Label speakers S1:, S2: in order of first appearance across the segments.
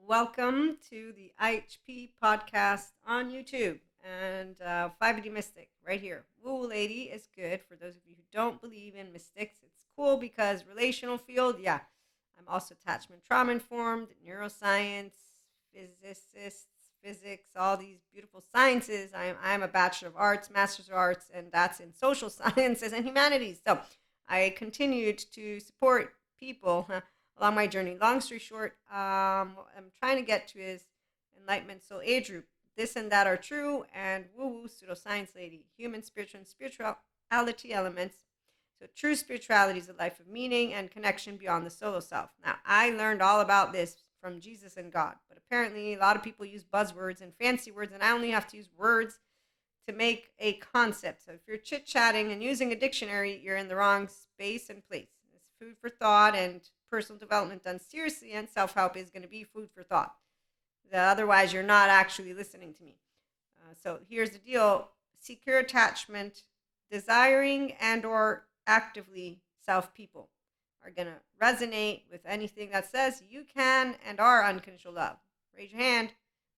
S1: Welcome to the IHP podcast on YouTube and 5D Mystic right here. Woo Lady is good for those of you who don't believe in mystics. It's cool because relational field, yeah. I'm also attachment trauma informed, neuroscience, physicists, physics, all these beautiful sciences. I'm a Bachelor of Arts, Master's of Arts, and that's in social sciences and humanities. So I continued to support people along my journey. Long story short, what I'm trying to get to is enlightenment, soul, age group. This and that are true, and woo woo, pseudoscience lady, human, spiritual, and spirituality elements. So, true spirituality is a life of meaning and connection beyond the solo self. Now, I learned all about this from Jesus and God, but apparently, a lot of people use buzzwords and fancy words, and I only have to use words to make a concept. So, if you're chit chatting and using a dictionary, you're in the wrong space and place. It's food for thought, and personal development done seriously and self help is going to be food for thought. Otherwise, you're not actually listening to me. So here's the deal: secure attachment, desiring and or actively self people are going to resonate with anything that says you can and are unconditional love. Raise your hand.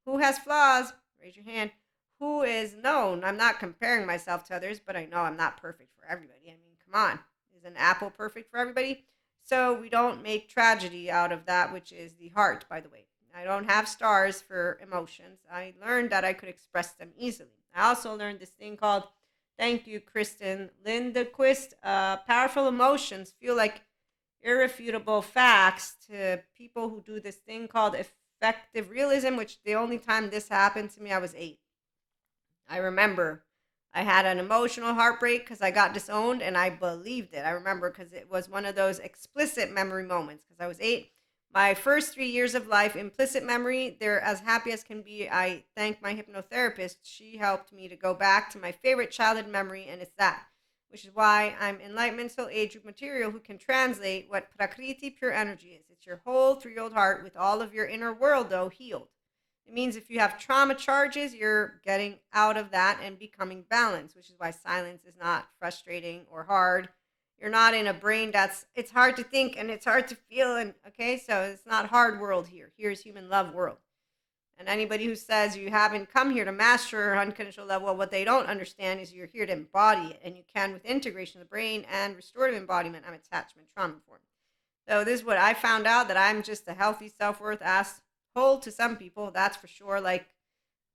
S1: Who has flaws? Raise your hand. Who is known? I'm not comparing myself to others, but I know I'm not perfect for everybody. I mean, come on. Is an apple perfect for everybody? So we don't make tragedy out of that, which is the heart, by the way. I don't have stars for emotions. I learned that I could express them easily. I also learned this thing called, thank you, Kristen Lindequist, powerful emotions feel like irrefutable facts to people who do this thing called effective realism, which the only time this happened to me, I was 8. I remember I had an emotional heartbreak because I got disowned and I believed it. I remember because it was one of those explicit memory moments because I was 8. My first 3 years of life, implicit memory, they're as happy as can be. I thank my hypnotherapist. She helped me to go back to my favorite childhood memory, and it's that, which is why I'm enlightenment soul age group material who can translate what Prakriti pure energy is. It's your whole 3-year-old heart with all of your inner world, though, healed. It means if you have trauma charges, you're getting out of that and becoming balanced, which is why silence is not frustrating or hard. You're not in a brain it's hard to think and it's hard to feel. And okay, so it's not hard world here. Here's human love world. And anybody who says you haven't come here to master unconditional love, well, what they don't understand is you're here to embody it. And you can with integration of the brain and restorative embodiment. I'm attachment trauma informed. So this is what I found out, that I'm just a healthy self-worth asshole to some people, that's for sure. Like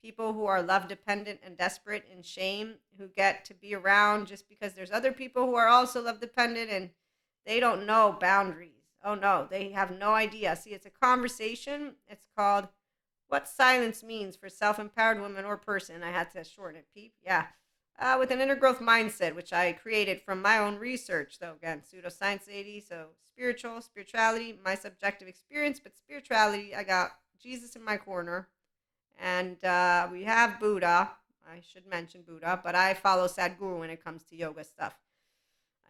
S1: people who are love dependent and desperate and shame, who get to be around just because there's other people who are also love dependent and they don't know boundaries. Oh no, they have no idea. See, it's a conversation. It's called What Silence Means for Self-Empowered Woman or Person. I had to shorten it, peep. Yeah. With an inner growth mindset, which I created from my own research, though, again, pseudoscience lady, so spirituality, my subjective experience, but spirituality, I got Jesus in my corner, and we have Buddha. I should mention Buddha, but I follow Sadhguru when it comes to yoga stuff.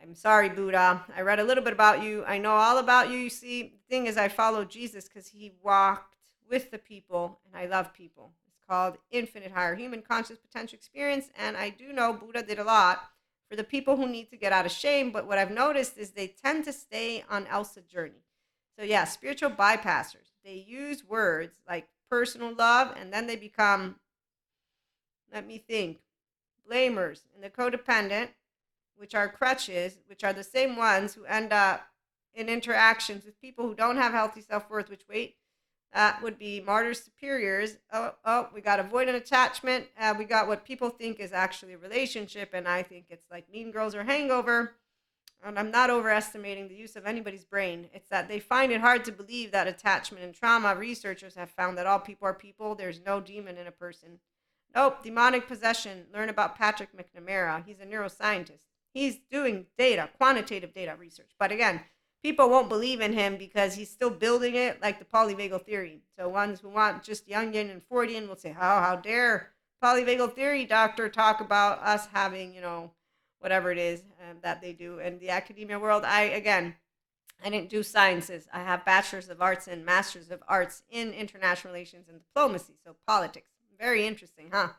S1: I'm sorry, Buddha. I read a little bit about you. I know all about you. You see, the thing is, I follow Jesus because he walked with the people, and I love people. It's called Infinite Higher Human Conscious Potential Experience, and I do know Buddha did a lot for the people who need to get out of shame, but what I've noticed is they tend to stay on Elsa journey. So yeah, spiritual bypassers. They use words like personal love, and then they become, let me think, blamers and the codependent, which are crutches, which are the same ones who end up in interactions with people who don't have healthy self-worth, which that would be martyrs superiors. We got avoidant attachment. We got what people think is actually a relationship, and I think it's like Mean Girls or Hangover. And I'm not overestimating the use of anybody's brain. It's that they find it hard to believe that attachment and trauma. Researchers have found that all people are people. There's no demon in a person. Nope, demonic possession. Learn about Patrick McNamara. He's a neuroscientist. He's doing quantitative data research. But again, people won't believe in him because he's still building it like the polyvagal theory. So ones who want just Jungian and Freudian will say, how dare polyvagal theory doctor talk about us having, whatever it is that they do in the academia world. I didn't do sciences. I have bachelor's of arts and master's of arts in international relations and diplomacy, so politics. Very interesting, huh?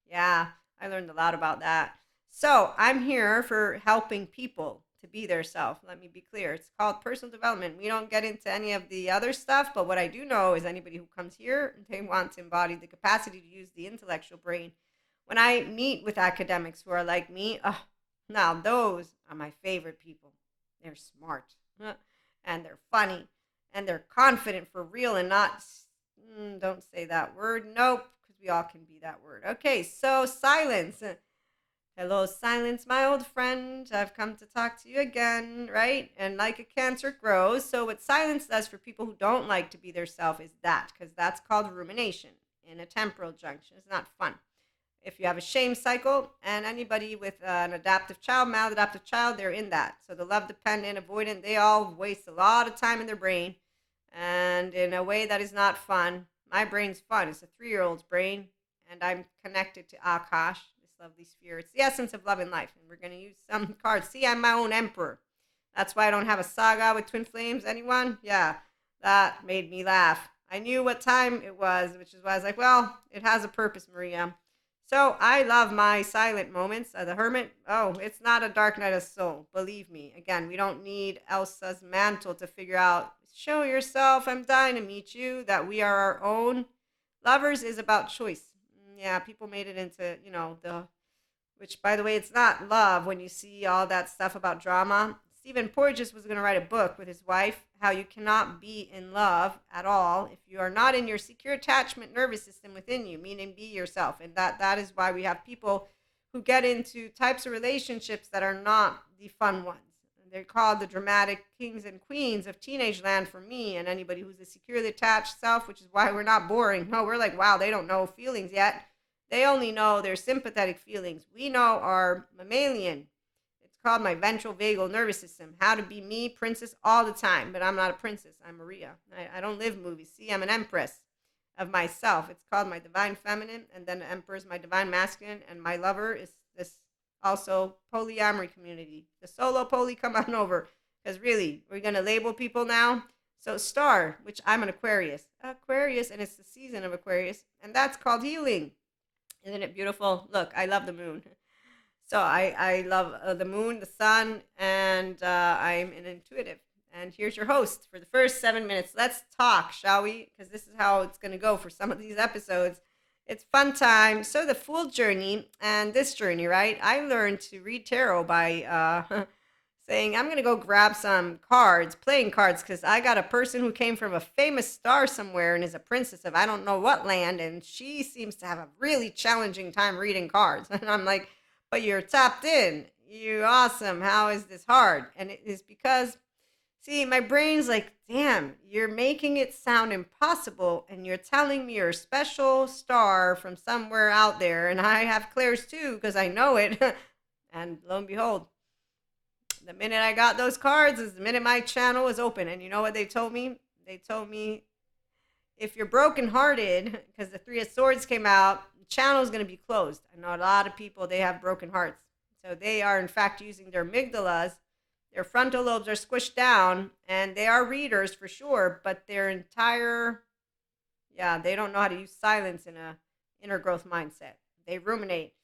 S1: Yeah, I learned a lot about that. So I'm here for helping people to be their self. Let me be clear. It's called personal development. We don't get into any of the other stuff, but what I do know is anybody who comes here, they want to embody the capacity to use the intellectual brain. When I meet with academics who are like me, oh, now those are my favorite people. They're smart and they're funny and they're confident for real and not, don't say that word. Nope, because we all can be that word. Okay, so silence. Hello, silence, my old friend. I've come to talk to you again, right? And like a cancer it grows. So, what silence does for people who don't like to be their self is that, because that's called rumination in a temporal junction. It's not fun. If you have a shame cycle, and anybody with an adaptive child, maladaptive child, they're in that. So, the love dependent, avoidant, they all waste a lot of time in their brain and in a way that is not fun. My brain's fun. It's a 3-year-old's brain, and I'm connected to Akash, this lovely sphere. It's the essence of love and life. And we're going to use some cards. See, I'm my own emperor. That's why I don't have a saga with twin flames. Anyone? Yeah, that made me laugh. I knew what time it was, which is why I was like, well, it has a purpose, Maria. So I love my silent moments. The hermit, oh, it's not a dark night of soul. Believe me. Again, we don't need Elsa's mantle to figure out, show yourself, I'm dying to meet you, that we are our own. Lovers is about choice. Yeah, people made it into, which by the way, it's not love when you see all that stuff about drama. Stephen Porges was going to write a book with his wife, how you cannot be in love at all if you are not in your secure attachment nervous system within you, meaning be yourself. And that is why we have people who get into types of relationships that are not the fun ones. They're called the dramatic kings and queens of teenage land for me and anybody who's a securely attached self, which is why we're not boring. No, we're like, wow, they don't know feelings yet. They only know their sympathetic feelings. We know our mammalian. It's called my ventral vagal nervous system. How to be me, princess, all the time. But I'm not a princess. I'm Maria. I don't live movies. See, I'm an empress of myself. It's called my divine feminine. And then the emperor is my divine masculine. And my lover is this also polyamory community. The solo poly, come on over. Because really, we're going to label people now. So star, which I'm an Aquarius. Aquarius, and it's the season of Aquarius. And that's called healing. Isn't it beautiful? Look, I love the moon. So I love the moon, the sun, and I'm an intuitive. And here's your host for the first 7 minutes. Let's talk, shall we? Because this is how it's going to go for some of these episodes. It's fun time. So the Fool journey and this journey, right? I learned to read tarot by saying, I'm going to go grab some cards, playing cards, because I got a person who came from a famous star somewhere and is a princess of I don't know what land, and she seems to have a really challenging time reading cards. And I'm like, but you're tapped in. You're awesome. How is this hard? And it is because, see, my brain's like, damn, you're making it sound impossible, and you're telling me you're a special star from somewhere out there, and I have clairs too, because I know it. And lo and behold, the minute I got those cards is the minute my channel was open. And you know what they told me? They told me if you're brokenhearted, because the Three of Swords came out, the channel is going to be closed. I know a lot of people, they have broken hearts. So they are, in fact, using their amygdalas. Their frontal lobes are squished down, and they are readers for sure, but their entire, they don't know how to use silence in a inner growth mindset. They ruminate,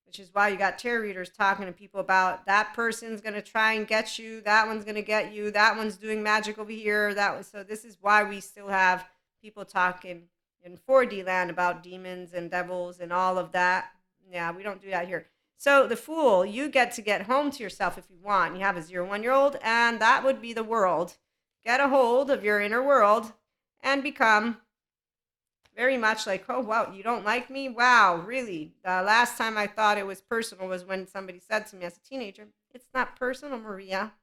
S1: which is why you got tarot readers talking to people about that person's going to try and get you, that one's going to get you, that one's doing magic over here, that was. So this is why we still have people talking in 4D land about demons and devils and all of that. Yeah, we don't do that here. So the Fool, you get to get home to yourself if you want. You have a 0-1-year-old, and that would be the world. Get a hold of your inner world and become very much like, oh, wow, you don't like me? Wow, really? The last time I thought it was personal was when somebody said to me as a teenager, it's not personal, Maria.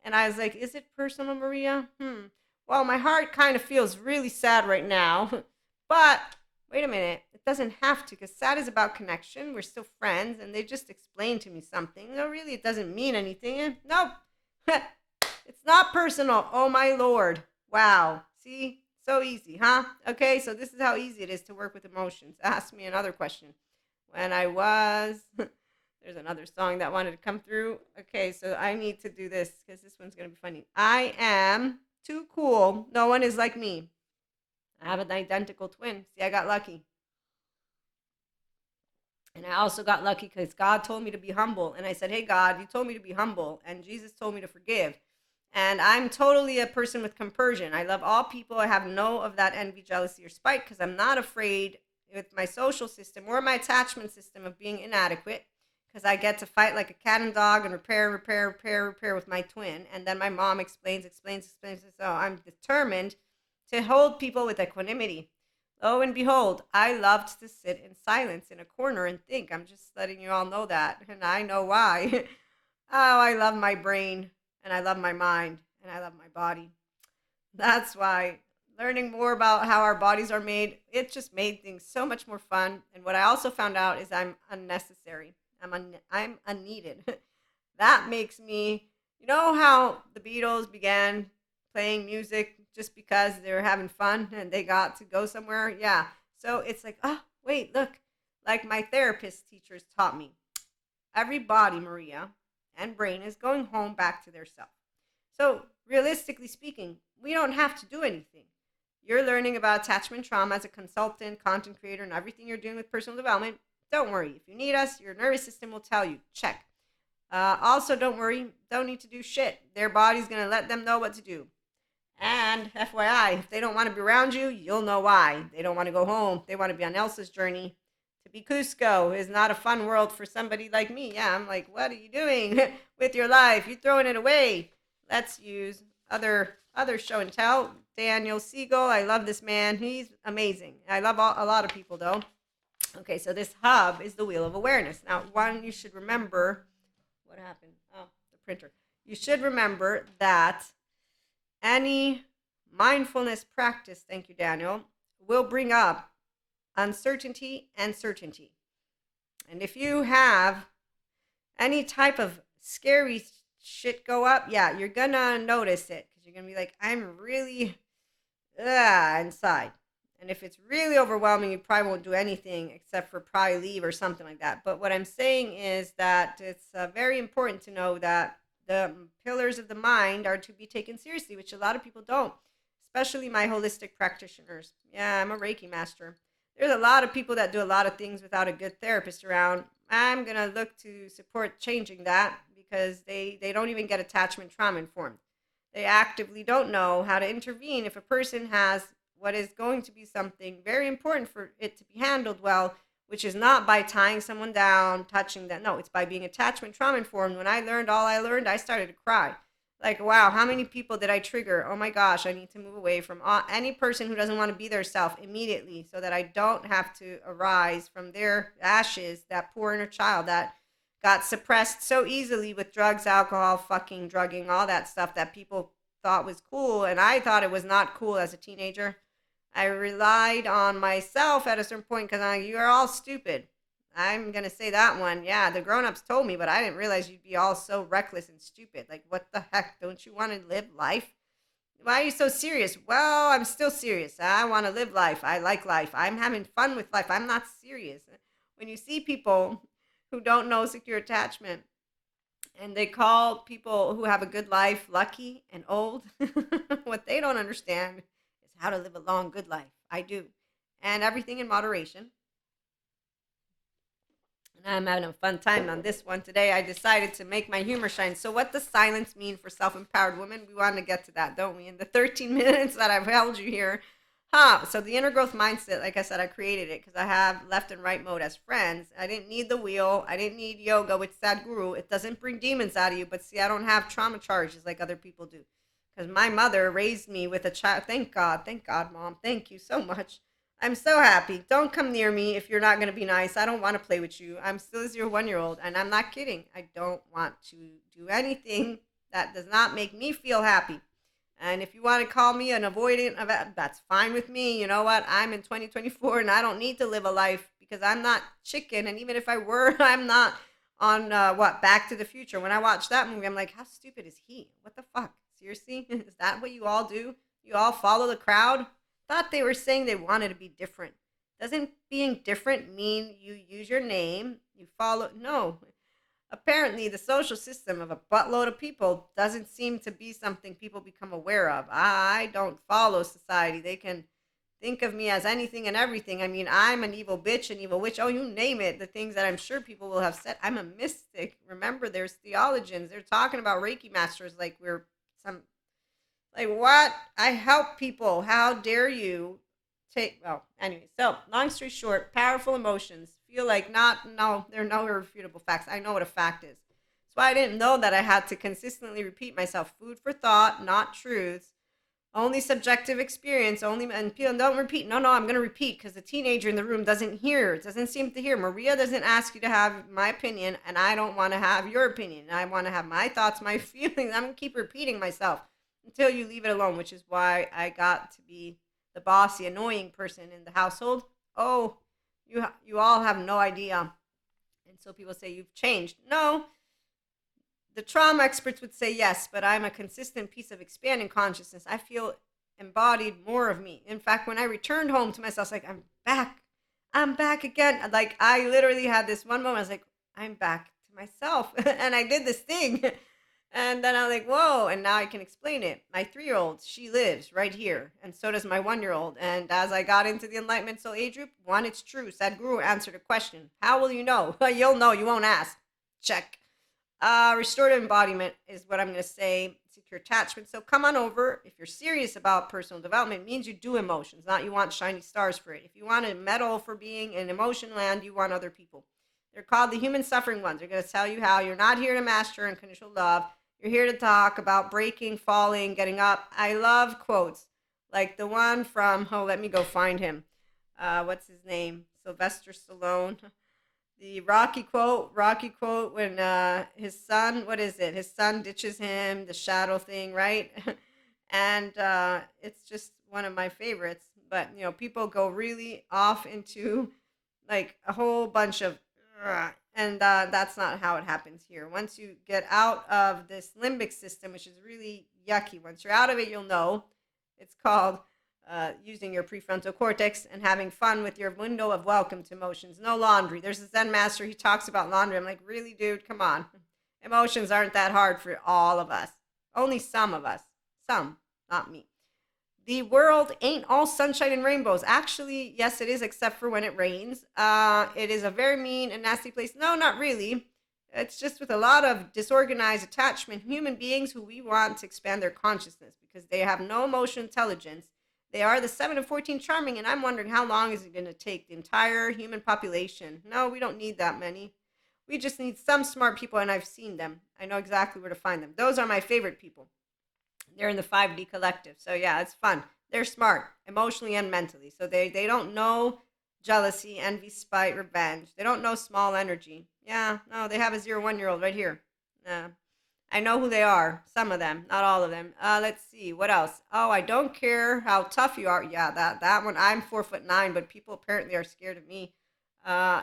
S1: And I was like, is it personal, Maria? Well, my heart kind of feels really sad right now. But wait a minute, it doesn't have to, because sad is about connection. We're still friends, and they just explained to me something. No, really, it doesn't mean anything. Nope. It's not personal. Oh, my Lord. Wow. See? So easy, huh? Okay, so this is how easy it is to work with emotions. Ask me another question. When I was, there's another song that wanted to come through. Okay, so I need to do this because this one's going to be funny. I am too cool. No one is like me. I have an identical twin. See, I got lucky. And I also got lucky because God told me to be humble. And I said, hey, God, you told me to be humble. And Jesus told me to forgive. And I'm totally a person with compersion. I love all people. I have no of that envy, jealousy, or spite because I'm not afraid with my social system or my attachment system of being inadequate because I get to fight like a cat and dog and repair, repair, repair, repair with my twin. And then my mom explains, explains, explains. So I'm determined to hold people with equanimity. Lo and behold, I loved to sit in silence in a corner and think. I'm just letting you all know that. And I know why. Oh, I love my brain and I love my mind and I love my body. That's why learning more about how our bodies are made, it just made things so much more fun. And what I also found out is I'm unnecessary. I'm unneeded. That makes me, you know how the Beatles began playing music just because they were having fun and they got to go somewhere? Yeah. So it's like, oh, wait, look, like my therapist teachers taught me. Every body, Maria, and brain is going home back to their self. So, realistically speaking, we don't have to do anything. You're learning about attachment trauma as a consultant, content creator, and everything you're doing with personal development. Don't worry. If you need us, your nervous system will tell you. Check. Also, don't worry. Don't need to do shit. Their body's going to let them know what to do. And FYI, if they don't want to be around you, you'll know why. They don't want to go home. They want to be on Elsa's journey. To be Cusco is not a fun world for somebody like me. Yeah, I'm like, what are you doing with your life? You're throwing it away. Let's use other show and tell. Daniel Siegel, I love this man. He's amazing. I love a lot of people though. Okay, so this hub is the wheel of awareness. Now, one you should remember. What happened? Oh, the printer. You should remember that any mindfulness practice, thank you, Daniel, will bring up uncertainty and certainty. And if you have any type of scary shit go up, yeah, you're gonna notice it because you're gonna be like, I'm really inside. And if it's really overwhelming, you probably won't do anything except for probably leave or something like that. But what I'm saying is that it's very important to know that the pillars of the mind are to be taken seriously, which a lot of people don't, especially my holistic practitioners. Yeah, I'm a Reiki master. There's a lot of people that do a lot of things without a good therapist around. I'm going to look to support changing that because they don't even get attachment trauma informed. They actively don't know how to intervene if a person has what is going to be something very important for it to be handled well, which is not by tying someone down, touching them. No, it's by being attachment trauma informed. When I learned all I learned, I started to cry. Like, wow, how many people did I trigger? Oh my gosh, I need to move away from any person who doesn't want to be their self immediately so that I don't have to arise from their ashes, that poor inner child that got suppressed so easily with drugs, alcohol, fucking drugging, all that stuff that people thought was cool. And I thought it was not cool as a teenager. I relied on myself at a certain point because you are all stupid. I'm going to say that one. Yeah, the grown-ups told me, but I didn't realize you'd be all so reckless and stupid. Like, what the heck? Don't you want to live life? Why are you so serious? Well, I'm still serious. I want to live life. I like life. I'm having fun with life. I'm not serious. When you see people who don't know secure attachment and they call people who have a good life lucky and old, what they don't understand is how to live a long, good life. I do. And everything in moderation. And I'm having a fun time on this one today. I decided to make my humor shine. So, what does silence mean for self empowered women? We want to get to that, don't we? In the 13 minutes that I've held you here. So, the inner growth mindset, like I said, I created it because I have left and right mode as friends. I didn't need the wheel. I didn't need yoga with Sadhguru. It doesn't bring demons out of you. But see, I don't have trauma charges like other people do because my mother raised me with a child. Thank God. Thank God, Mom. Thank you so much. I'm so happy. Don't come near me if you're not going to be nice. I don't want to play with you. I'm still a 1 year old, and I'm not kidding. I don't want to do anything that does not make me feel happy. And if you want to call me an avoidant of that, that's fine with me. You know what? I'm in 2024, and I don't need to live a life because I'm not chicken. And even if I were, I'm not on Back to the Future. When I watch that movie, I'm like, how stupid is he? What the fuck? Seriously? Is that what you all do? You all follow the crowd? Thought they were saying they wanted to be different. Doesn't being different mean you use your name? You follow? No. Apparently, the social system of a buttload of people doesn't seem to be something people become aware of. I don't follow society. think of me as anything and everything. I mean, I'm an evil bitch, an evil witch. Oh, you name it. The things that I'm sure people will have said. I'm a mystic. Remember, there's theologians. They're talking about Reiki masters like we're some, like, what? I help people. How dare you take, well, anyway. So, long story short, powerful emotions feel like not, no, they're no irrefutable facts. I know what a fact is. That's why I didn't know that I had to consistently repeat myself. Food for thought, not truths. Only subjective experience, only, and people don't repeat. No, no, I'm going to repeat because the teenager in the room doesn't hear, doesn't seem to hear. Maria doesn't ask you to have my opinion, and I don't want to have your opinion. I want to have my thoughts, my feelings. I'm going to keep repeating myself until you leave it alone, which is why I got to be the bossy, annoying person in the household. Oh, you all have no idea. And so people say, you've changed. No, the trauma experts would say yes, but I'm a consistent piece of expanding consciousness. I feel embodied more of me. In fact, when I returned home to myself, I was like, I'm back. I'm back again. Like, I literally had this one moment. I was like, I'm back to myself. And I did this thing. And then I was like, whoa. And now I can explain it. My 3-year-old, she lives right here. And so does my 1-year-old. And as I got into the Enlightenment Soul Age group, one, it's true. Sadhguru answered a question. How will you know? You'll know. You won't ask. Check. Restorative embodiment is what I'm going to say. Secure attachment. So come on over. If you're serious about personal development, it means you do emotions, not you want shiny stars for it. If you want a medal for being in emotion land, you want other people. They're called the human suffering ones. They're going to tell you how you're not here to master unconditional love. You're here to talk about breaking, falling, getting up. I love quotes like the one from, oh, let me go find him. What's his name? Sylvester Stallone. The Rocky quote when his son, what is it? His son ditches him, the shadow thing, right? And it's just one of my favorites. But, people go really off into like a whole bunch of, and that's not how it happens here. Once you get out of this limbic system, which is really yucky, once you're out of it, you'll know. It's called using your prefrontal cortex and having fun with your window of welcome to emotions. No laundry. There's a Zen master, he talks about laundry. I'm like, really, dude? Come on. Emotions aren't that hard for all of us. Only some of us. Some, not me. The world ain't all sunshine and rainbows. Actually, yes, it is, except for when it rains. It is a very mean and nasty place. No, not really. It's just with a lot of disorganized attachment, human beings who we want to expand their consciousness because they have no emotional intelligence. They are the 7 and 14 charming, and I'm wondering how long is it going to take the entire human population? No, we don't need that many. We just need some smart people, and I've seen them. I know exactly where to find them. Those are my favorite people. They're in the 5D collective. So, yeah, it's fun. They're smart, emotionally and mentally. So they don't know jealousy, envy, spite, revenge. They don't know small energy. Yeah, no, they have a 0-1-year-old right here. I know who they are. Some of them, not all of them. Let's see. What else? Oh, I don't care how tough you are. Yeah, that one. I'm 4'9", but people apparently are scared of me.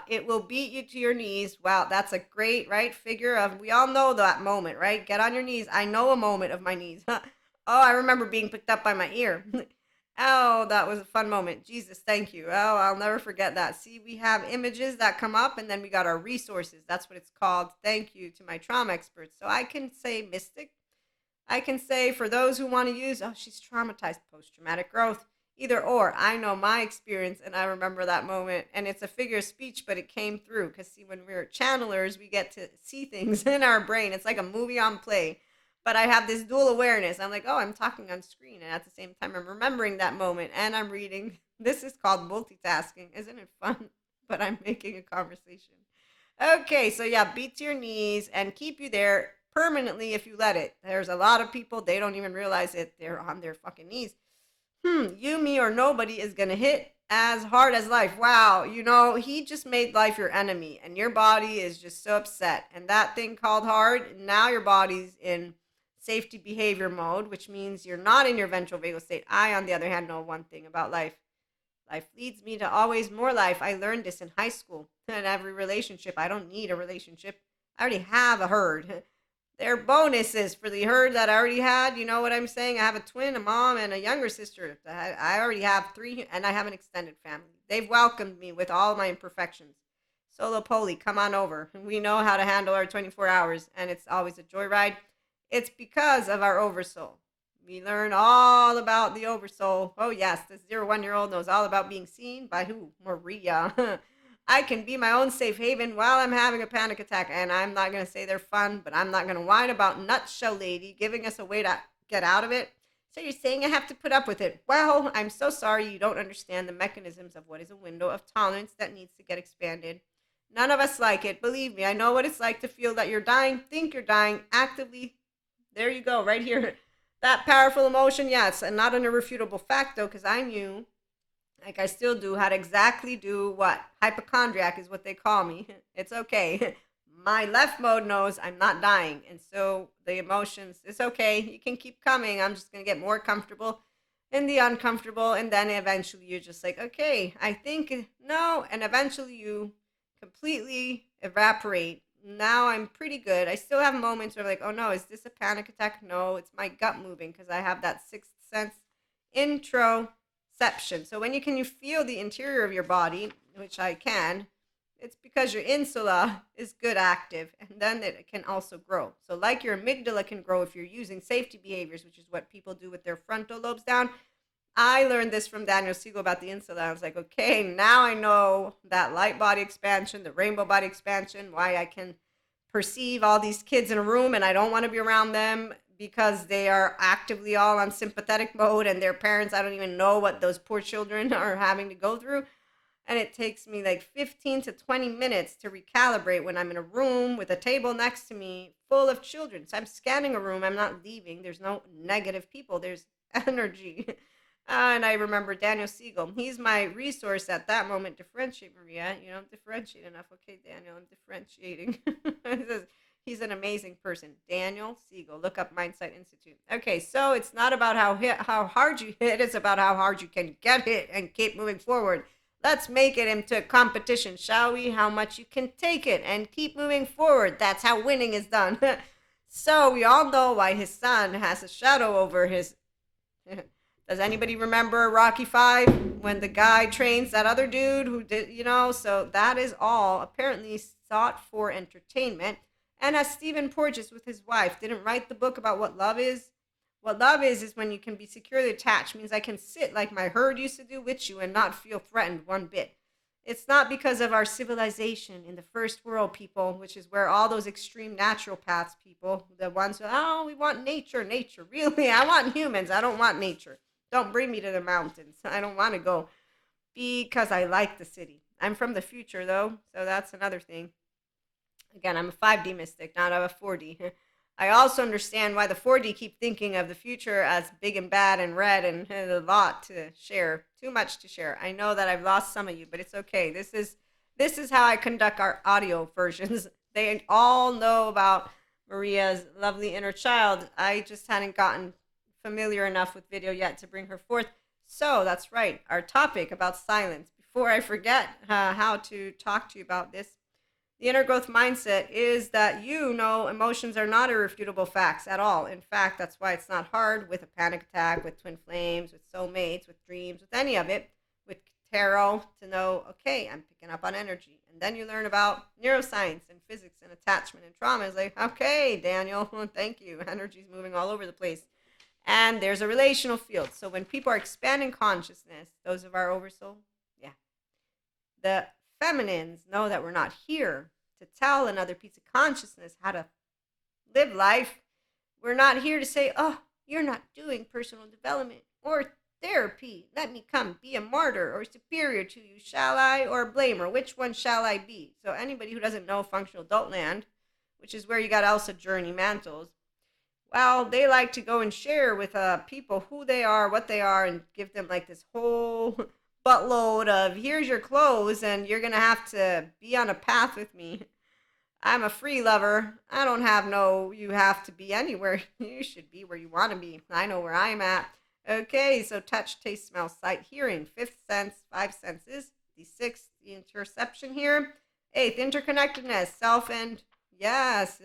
S1: It will beat you to your knees. Wow, that's a great, right, figure of, we all know that moment, right? Get on your knees. I know a moment of my knees. Oh, I remember being picked up by my ear. Oh, that was a fun moment. Jesus, thank you. Oh, I'll never forget that. See, we have images that come up, and then we got our resources. That's what it's called. Thank you to my trauma experts. So I can say mystic. I can say for those who want to use, oh, she's traumatized, post-traumatic growth. Either or. I know my experience, and I remember that moment. And it's a figure of speech, but it came through. Because, see, when we're channelers, we get to see things in our brain. It's like a movie on play. But I have this dual awareness. I'm like, oh, I'm talking on screen. And at the same time, I'm remembering that moment and I'm reading. This is called multitasking. Isn't it fun? But I'm making a conversation. Okay, so yeah, beat to your knees and keep you there permanently if you let it. There's a lot of people, they don't even realize it. They're on their fucking knees. You, me, or nobody is going to hit as hard as life. Wow, he just made life your enemy and your body is just so upset. And that thing called hard, now your body's in safety behavior mode, which means you're not in your ventral vagal state. I, on the other hand, know one thing about life. Life leads me to always more life. I learned this in high school. In every relationship, I don't need a relationship. I already have a herd. They're bonuses for the herd that I already had. You know what I'm saying? I have a twin, a mom, and a younger sister. I already have 3, and I have an extended family. They've welcomed me with all my imperfections. Solo Poly, come on over. We know how to handle our 24 hours, and it's always a joyride. It's because of our oversoul. We learn all about the oversoul. Oh, yes, the 0 1 year old knows all about being seen by who? Maria. I can be my own safe haven while I'm having a panic attack. And I'm not going to say they're fun, but I'm not going to whine about Nutshell Lady giving us a way to get out of it. So you're saying I have to put up with it? Well, I'm so sorry you don't understand the mechanisms of what is a window of tolerance that needs to get expanded. None of us like it. Believe me, I know what it's like to feel that you're dying, think you're dying, actively. There you go, right here. That powerful emotion, yes, and not an irrefutable fact, though, because I knew, like I still do, how to exactly do what? Hypochondriac is what they call me. It's okay. My left mode knows I'm not dying. And so the emotions, it's okay. You can keep coming. I'm just going to get more comfortable in the uncomfortable. And then eventually you're just like, okay, I think no. And eventually you completely evaporate. Now I'm pretty good. I still have moments where I'm like, oh no, is this a panic attack? No, it's my gut moving because I have that sixth sense introception. So when you feel the interior of your body, which I can, it's because your insula is good active, and then it can also grow. So like your amygdala can grow if you're using safety behaviors, which is what people do with their frontal lobes down. I learned this from Daniel Siegel about the insula. I was like, okay, now I know that light body expansion, the rainbow body expansion, why I can perceive all these kids in a room and I don't want to be around them because they are actively all on sympathetic mode and their parents, I don't even know what those poor children are having to go through. And it takes me like 15 to 20 minutes to recalibrate when I'm in a room with a table next to me full of children. So I'm scanning a room, I'm not leaving. There's no negative people, there's energy. And I remember Daniel Siegel. He's my resource at that moment. Differentiate, Maria. You don't differentiate enough. Okay, Daniel, I'm differentiating. He says he's an amazing person. Daniel Siegel. Look up Mindset Institute. Okay, so it's not about how hard you hit. It's about how hard you can get hit and keep moving forward. Let's make it into a competition, shall we? How much you can take it and keep moving forward. That's how winning is done. So we all know why his son has a shadow over his does anybody remember Rocky 5 when the guy trains that other dude who did. So that is all apparently sought for entertainment. And as Stephen Porges with his wife didn't write the book about what love is, when you can be securely attached, means I can sit like my herd used to do with you and not feel threatened one bit. It's not because of our civilization in the first world, people, which is where all those extreme natural paths people, the ones who, oh, we want nature, nature. Really, I want humans. I don't want nature. Don't bring me to the mountains. I don't want to go because I like the city. I'm from the future, though, so that's another thing. Again, I'm a 5D mystic, not a 4D. I also understand why the 4D keep thinking of the future as big and bad and red and a lot to share, too much to share. I know that I've lost some of you, but it's okay. This is how I conduct our audio versions. They all know about Maria's lovely inner child. I just hadn't gotten familiar enough with video yet to bring her forth. So that's right, our topic about silence. Before I forget how to talk to you about this, the inner growth mindset is that emotions are not irrefutable facts at all. In fact, that's why it's not hard with a panic attack, with twin flames, with soulmates, with dreams, with any of it, with tarot to know, okay, I'm picking up on energy. And then you learn about neuroscience and physics and attachment and trauma. It's like, okay, Daniel, thank you. Energy's moving all over the place. And there's a relational field. So when people are expanding consciousness, those of our oversoul, yeah, the feminines know that we're not here to tell another piece of consciousness how to live life. We're not here to say, oh, you're not doing personal development or therapy. Let me come be a martyr or superior to you, shall I? Or blamer. Which one shall I be? So anybody who doesn't know functional adult land, which is where you got Elsa Journey Mantles, well, they like to go and share with people who they are, what they are, and give them like this whole buttload of here's your clothes and you're going to have to be on a path with me. I'm a free lover. I don't have you have to be anywhere. You should be where you want to be. I know where I'm at. Okay, so touch, taste, smell, sight, hearing, fifth sense, five senses, the sixth, the interception here, eighth, interconnectedness, self and yes,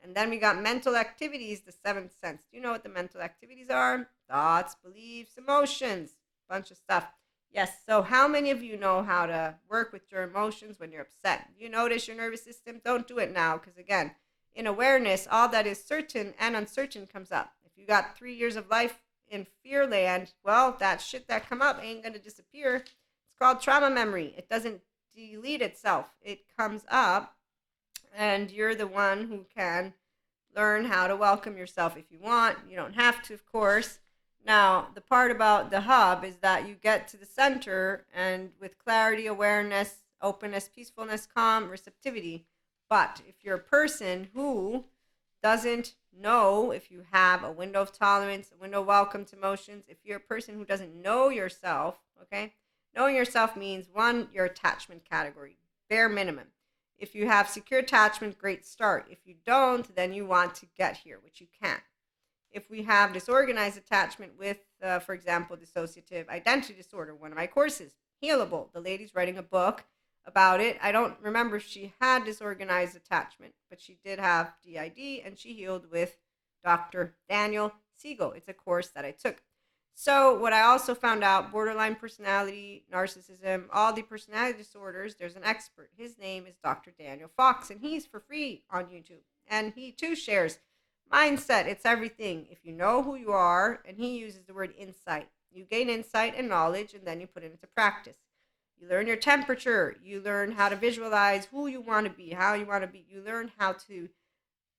S1: and then we got mental activities, the seventh sense. Do you know what the mental activities are? Thoughts, beliefs, emotions, bunch of stuff. Yes, so how many of you know how to work with your emotions when you're upset? You notice your nervous system? Don't do it now because, again, in awareness, all that is certain and uncertain comes up. If If you got 3 years of life in fear land, well, that shit that come up ain't gonna disappear. It's called trauma memory. It doesn't delete itself. It comes up, and you're the one who can learn how to welcome yourself if you want. You don't have to, of course. Now, the part about the hub is that you get to the center and with clarity, awareness, openness, peacefulness, calm, receptivity. But if you're a person who doesn't know if you have a window of tolerance, a window of welcome to emotions, if you're a person who doesn't know yourself, okay? Knowing yourself means one, your attachment category, bare minimum. If you have secure attachment, great start. If you don't, then you want to get here, which you can't. If we have disorganized attachment with, for example, dissociative identity disorder, one of my courses, Healable, the lady's writing a book about it. I don't remember if she had disorganized attachment, but she did have DID, and she healed with Dr. Daniel Siegel. It's a course that I took. So what I also found out, borderline personality, narcissism, all the personality disorders, there's an expert. His name is Dr. Daniel Fox, and he's for free on YouTube. And he too shares mindset. It's everything. If you know who you are, and he uses the word insight, you gain insight and knowledge, and then you put it into practice. You learn your temperature. You learn how to visualize who you want to be, how you want to be. You learn how to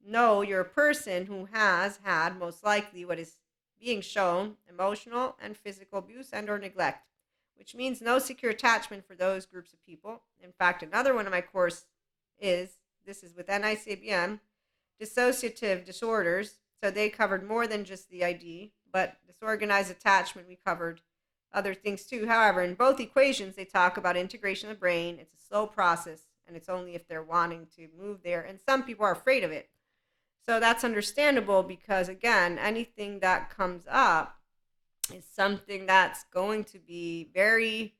S1: know you're a person who has had most likely what is being shown emotional and physical abuse and or neglect, which means no secure attachment for those groups of people. In fact, another one of my course is, this is with NICBM, dissociative disorders. So they covered more than just the ID, but disorganized attachment, we covered other things too. However, in both equations, they talk about integration of the brain. It's a slow process, and it's only if they're wanting to move there. And some people are afraid of it. So that's understandable because, again, anything that comes up is something that's going to be very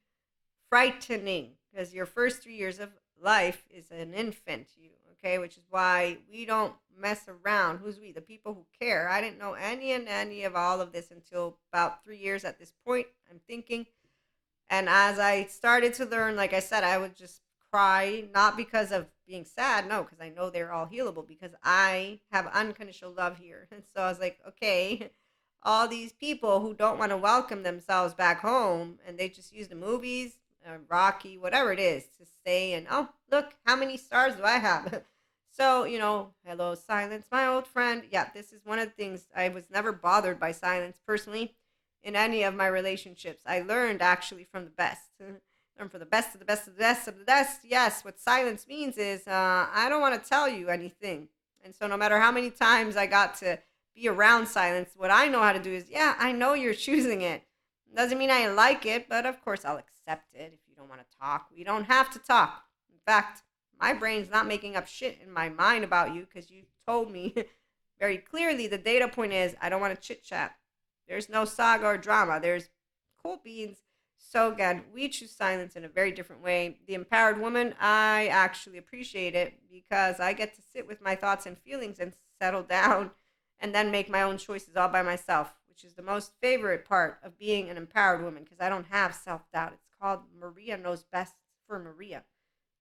S1: frightening because your first 3 years of life is an infant, okay, which is why we don't mess around. Who's we? The people who care. I didn't know any of all of this until about 3 years at this point, I'm thinking. And as I started to learn, like I said, I would just cry, not because of being sad, no, because I know they're all healable, because I have unconditional love here. And so I was like, okay, all these people who don't want to welcome themselves back home, and they just use the movies, Rocky, whatever it is, to stay and, oh, look, how many stars do I have? So, hello, silence, my old friend. Yeah, this is one of the things. I was never bothered by silence personally in any of my relationships. I learned actually from the best. Learn from the best of the best of the best of the best. Yes, what silence means is I don't want to tell you anything. And so no matter how many times I got to be around silence, what I know how to do is, yeah, I know you're choosing it. Doesn't mean I like it, but of course I'll accept it if you don't want to talk. We don't have to talk. In fact, my brain's not making up shit in my mind about you because you told me very clearly the data point is I don't want to chit chat. There's no saga or drama. There's cool beans. So again, we choose silence in a very different way. The empowered woman, I actually appreciate it because I get to sit with my thoughts and feelings and settle down and then make my own choices all by myself, which is the most favorite part of being an empowered woman because I don't have self-doubt. It's called Maria Knows Best for Maria.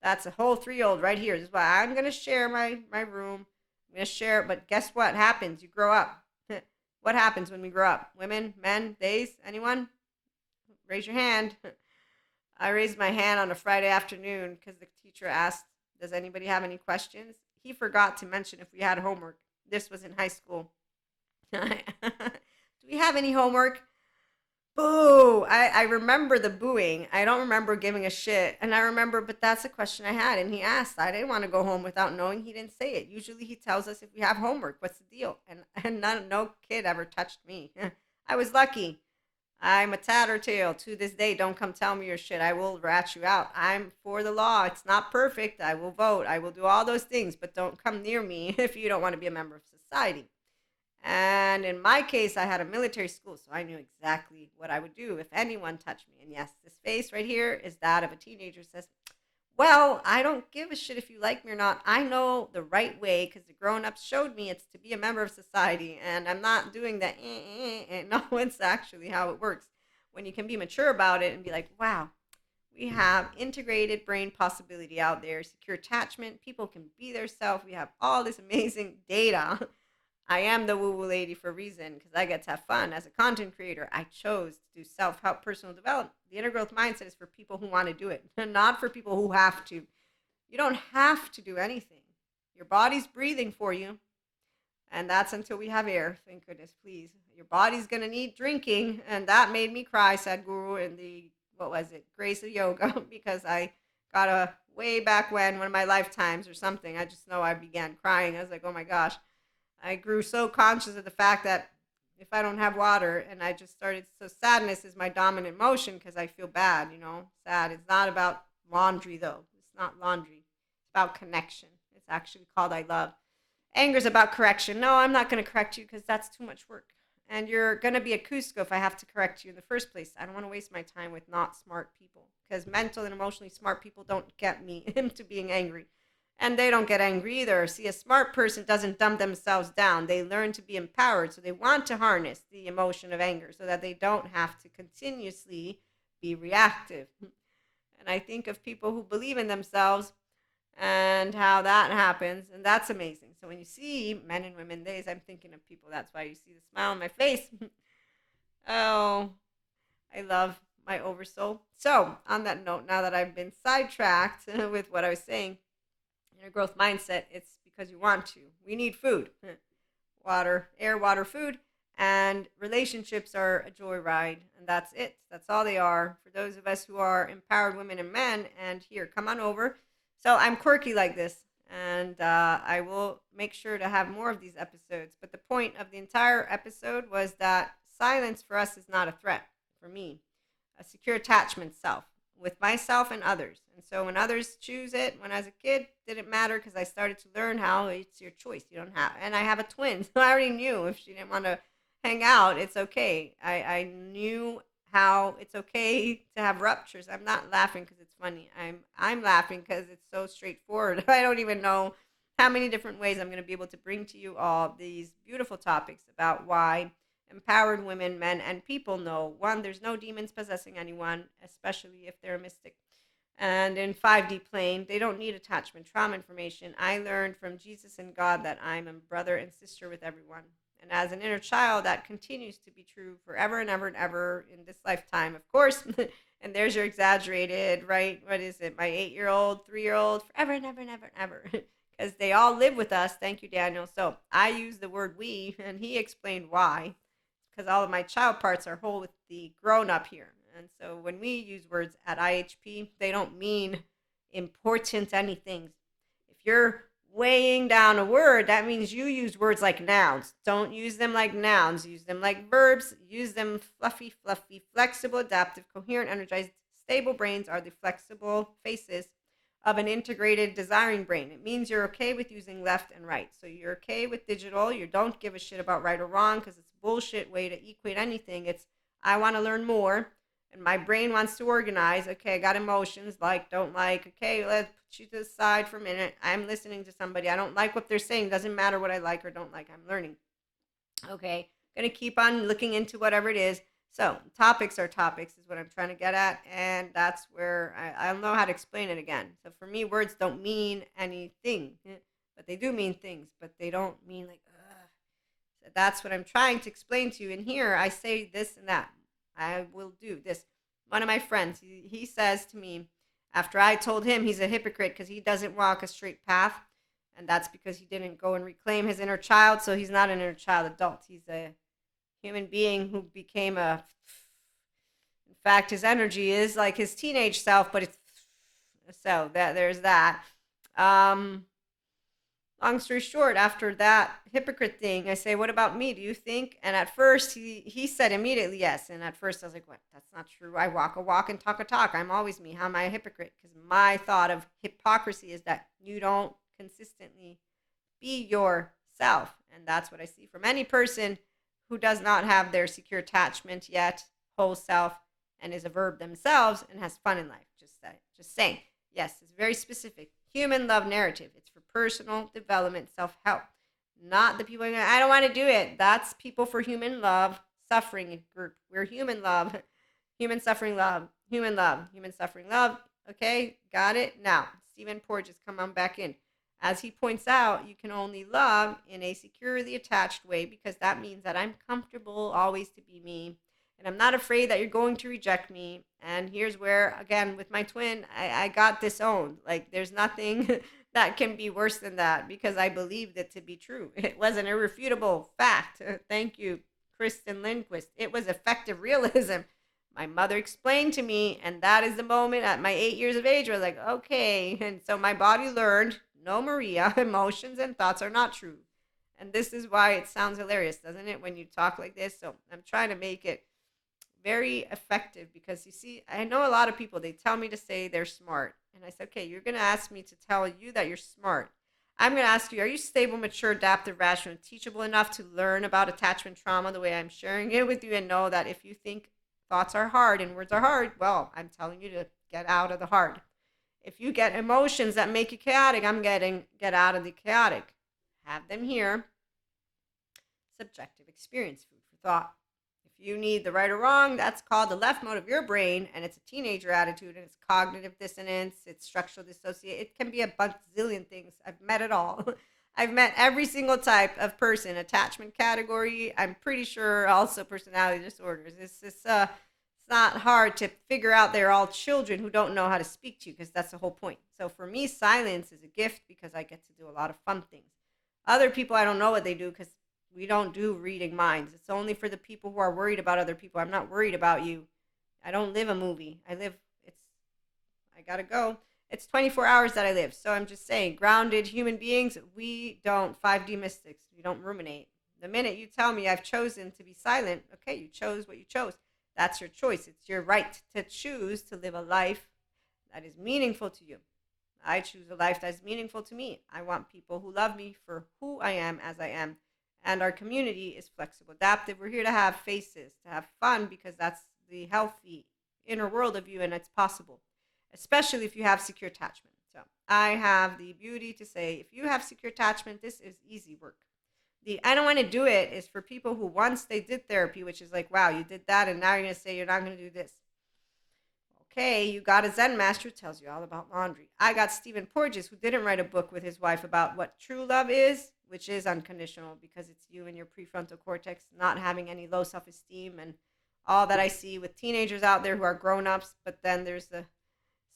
S1: That's a whole 3-year-old right here. This is why I'm going to share my room. I'm going to share it, but guess what happens? You grow up. What happens when we grow up? Women, men, days, anyone? Raise your hand. I raised my hand on a Friday afternoon because the teacher asked, does anybody have any questions? He forgot to mention if we had homework. This was in high school. Do we have any homework? Boo! I remember the booing. I don't remember giving a shit. And I remember, but that's a question I had. And he asked. I didn't want to go home without knowing. He didn't say it. Usually he tells us if we have homework. What's the deal? And no kid ever touched me. I was lucky. I'm a tattletale to this day. Don't come tell me your shit. I will rat you out. I'm for the law. It's not perfect. I will vote. I will do all those things, but don't come near me if you don't want to be a member of society. And in my case, I had a military school, so I knew exactly what I would do if anyone touched me. And yes, this face right here is that of a teenager who says, well, I don't give a shit if you like me or not. I know the right way because the grown-ups showed me it's to be a member of society. And I'm not doing that. No, it's actually how it works. When you can be mature about it and be like, wow, we have integrated brain possibility out there, secure attachment. People can be their self. We have all this amazing data. I am the woo woo lady for a reason because I get to have fun. As a content creator, I chose to do self help personal development. The inner growth mindset is for people who want to do it, not for people who have to. You don't have to do anything. Your body's breathing for you, and that's until we have air. Thank goodness, please. Your body's gonna need drinking, and that made me cry, said Guru in the what was it, Grace of Yoga, because I got a way back when one of my lifetimes or something. I just know I began crying. I was like, oh my gosh. I grew so conscious of the fact that if I don't have water, and I just started, so sadness is my dominant emotion because I feel bad, sad. It's not about laundry though. It's not laundry. It's about connection. It's actually called I love. Anger is about correction. No, I'm not going to correct you because that's too much work. And you're going to be a Cusco if I have to correct you in the first place. I don't want to waste my time with not smart people because mental and emotionally smart people don't get me into being angry. And they don't get angry either. See, a smart person doesn't dumb themselves down. They learn to be empowered. So they want to harness the emotion of anger so that they don't have to continuously be reactive. And I think of people who believe in themselves and how that happens. And that's amazing. So when you see men and women days, I'm thinking of people. That's why you see the smile on my face. Oh, I love my oversoul. So on that note, now that I've been sidetracked with what I was saying, inner growth mindset, it's because you want to. We need food, water, air, water, food, and relationships are a joyride, and that's it. That's all they are for those of us who are empowered women and men. And here, come on over. So I'm quirky like this, and I will make sure to have more of these episodes. But the point of the entire episode was that silence for us is not a threat for me. A secure attachment self with myself and others. And so when others choose it, when I was a kid, didn't matter because I started to learn how it's your choice. You don't have, and I have a twin, so I already knew if she didn't want to hang out, it's okay. I knew how it's okay to have ruptures. I'm not laughing because it's funny. I'm laughing because it's so straightforward. I don't even know how many different ways I'm going to be able to bring to you all these beautiful topics about why empowered women, men, and people know one, there's no demons possessing anyone, especially if they're a mystic. And in 5D plane, they don't need attachment trauma information. I learned from Jesus and God that I'm a brother and sister with everyone. And as an inner child, that continues to be true forever and ever and ever in this lifetime, of course. And there's your exaggerated, right? What is it? My 8-year-old, 3-year-old, forever and ever and ever and ever. Because they all live with us. Thank you, Daniel. So I use the word we, and he explained why. Because all of my child parts are whole with the grown up here. And so when we use words at IHP, they don't mean important anything. If you're weighing down a word, that means you use words like nouns. Don't use them like nouns. Use them like verbs. Use them fluffy, flexible, adaptive, coherent, energized, stable brains are the flexible faces of an integrated desiring brain. It means you're okay with using left and right. So you're okay with digital. You don't give a shit about right or wrong because it's a bullshit way to equate anything. It's I want to learn more and my brain wants to organize. Okay, I got emotions, like, don't like. Okay, let's put you to the side for a minute. I'm listening to somebody. I don't like what they're saying. Doesn't matter what I like or don't like. I'm learning. Okay, gonna keep on looking into whatever it is. So topics are topics is what I'm trying to get at, and that's where I don't know how to explain it again. So for me, words don't mean anything, but they do mean things, but they don't mean like. Ugh. So that's what I'm trying to explain to you. And here I say this and that. I will do this. One of my friends, he says to me, after I told him he's a hypocrite because he doesn't walk a straight path, and that's because he didn't go and reclaim his inner child. So he's not an inner child adult. He's a human being who became a. In fact, his energy is like his teenage self, but it's so that there's that. Um, Long story short, after that hypocrite thing, I say, "What about me? Do you think?" And at first, he said immediately yes. And at first, I was like, "What? That's not true. I walk a walk and talk a talk. I'm always me. How am I a hypocrite?" Because my thought of hypocrisy is that you don't consistently be yourself. And that's what I see from any person who does not have their secure attachment yet, whole self, and is a verb themselves and has fun in life. Just saying. Yes, it's very specific. Human love narrative. It's for personal development, self-help. Not the people going, I don't want to do it. That's people for human love, suffering group. We're human love, human suffering love, human suffering love. Okay, got it? Now, Stephen Porges, come on back in. As he points out, you can only love in a securely attached way because that means that I'm comfortable always to be me. And I'm not afraid that you're going to reject me. And here's where, again, with my twin, I got disowned. Like, there's nothing that can be worse than that because I believed it to be true. It was an irrefutable fact. Thank you, Kristen Lindquist. It was effective realism. My mother explained to me, and that is the moment at my 8 years of age where I was like, okay. And so my body learned, no, Maria, emotions and thoughts are not true. And this is why it sounds hilarious, doesn't it, when you talk like this? So I'm trying to make it very effective because you see, I know a lot of people, they tell me to say they're smart. And I said, okay, you're going to ask me to tell you that you're smart. I'm going to ask you, are you stable, mature, adaptive, rational, and teachable enough to learn about attachment trauma the way I'm sharing it with you and know that if you think thoughts are hard and words are hard, well, I'm telling you to get out of the hard. If you get emotions that make you chaotic, I'm getting get out of the chaotic. Have them here. Subjective experience, food for thought. If you need the right or wrong, that's called the left mode of your brain, and it's a teenager attitude, and it's cognitive dissonance, it's structural dissociation. It can be a bazillion things. I've met it all. I've met every single type of person, attachment category. I'm pretty sure also personality disorders. It's not hard to figure out they're all children who don't know how to speak to you because that's the whole point. So for me, silence is a gift because I get to do a lot of fun things. Other people, I don't know what they do because we don't do reading minds. It's only for the people who are worried about other people. I'm not worried about you. I don't live a movie. I gotta go. It's 24 hours that I live. So I'm just saying, grounded human beings, we don't 5D mystics. We don't ruminate. The minute you tell me I've chosen to be silent, okay, you chose what you chose. That's your choice. It's your right to choose to live a life that is meaningful to you. I choose a life that's meaningful to me. I want people who love me for who I am as I am. And our community is flexible, adaptive. We're here to have faces, to have fun, because that's the healthy inner world of you, and it's possible, especially if you have secure attachment. So I have the beauty to say, if you have secure attachment, this is easy work. The I don't want to do it is for people who once they did therapy, which is like, wow, you did that, and now you're going to say you're not going to do this. Okay, you got a Zen master who tells you all about laundry. I got Stephen Porges, who didn't write a book with his wife about what true love is, which is unconditional because it's you and your prefrontal cortex not having any low self esteem and all that I see with teenagers out there who are grown ups. But then there's the.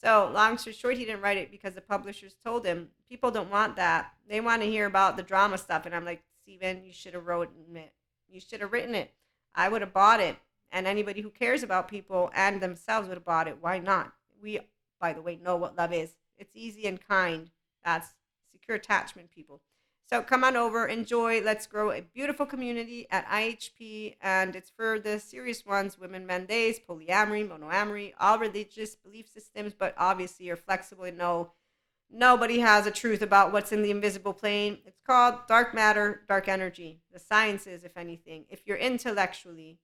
S1: So, long story short, he didn't write it because the publishers told him people don't want that. They want to hear about the drama stuff. And I'm like, Stephen, you should have written it. You should have written it. I would have bought it. And anybody who cares about people and themselves would have bought it. Why not? We, by the way, know what love is. It's easy and kind. That's secure attachment, people. So come on over, enjoy. Let's grow a beautiful community at IHP. And it's for the serious ones, women, men, days, polyamory, monoamory, all religious belief systems, but obviously you're flexible and know nobody has a truth about what's in the invisible plane. It's called dark matter, dark energy. The sciences, if anything. If you're intellectually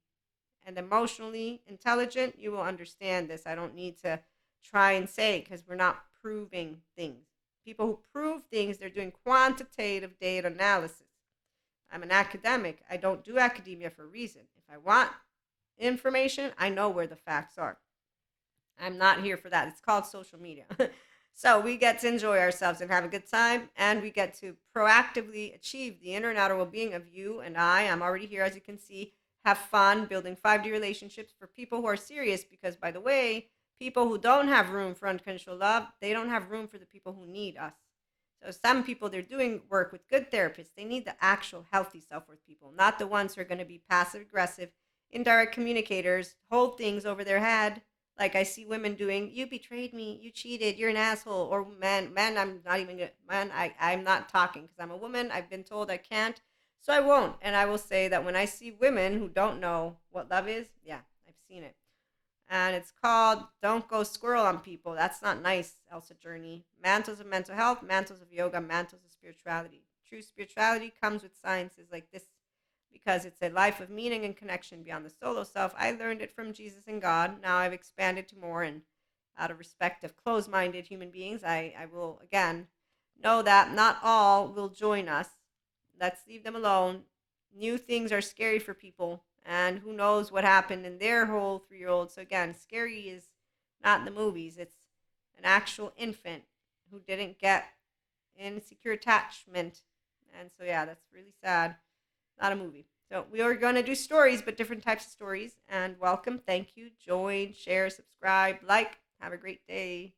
S1: and emotionally intelligent, you will understand this. I don't need to try and say because we're not proving things. People who prove things, they're doing quantitative data analysis. I'm an academic. I don't do academia for a reason. If I want information, I know where the facts are. I'm not here for that. It's called social media. So we get to enjoy ourselves and have a good time, and we get to proactively achieve the inner and outer well-being of you and I. I'm already here, as you can see. Have fun building 5D relationships for people who are serious because, by the way, people who don't have room for unconditional love, they don't have room for the people who need us. So some people, they're doing work with good therapists. They need the actual healthy self-worth people, not the ones who are going to be passive aggressive, indirect communicators, hold things over their head. Like I see women doing, you betrayed me, you cheated, you're an asshole. Or men, I'm not even, man, I'm not talking because I'm a woman. I've been told I can't. So I won't. And I will say that when I see women who don't know what love is, yeah, I've seen it. And it's called Don't Go Squirrel on People. That's not nice, Elsa Journey. Mantles of mental health, mantles of yoga, mantles of spirituality. True spirituality comes with sciences like this because it's a life of meaning and connection beyond the solo self. I learned it from Jesus and God. Now I've expanded to more, and out of respect of closed-minded human beings, I will, again, know that not all will join us. Let's leave them alone. New things are scary for people, and who knows what happened in their whole 3-year-old. So again, scary is not the movies. It's an actual infant who didn't get insecure attachment. And so, yeah, that's really sad. Not a movie. So we are going to do stories, but different types of stories. And welcome. Thank you. Join, share, subscribe, like. Have a great day.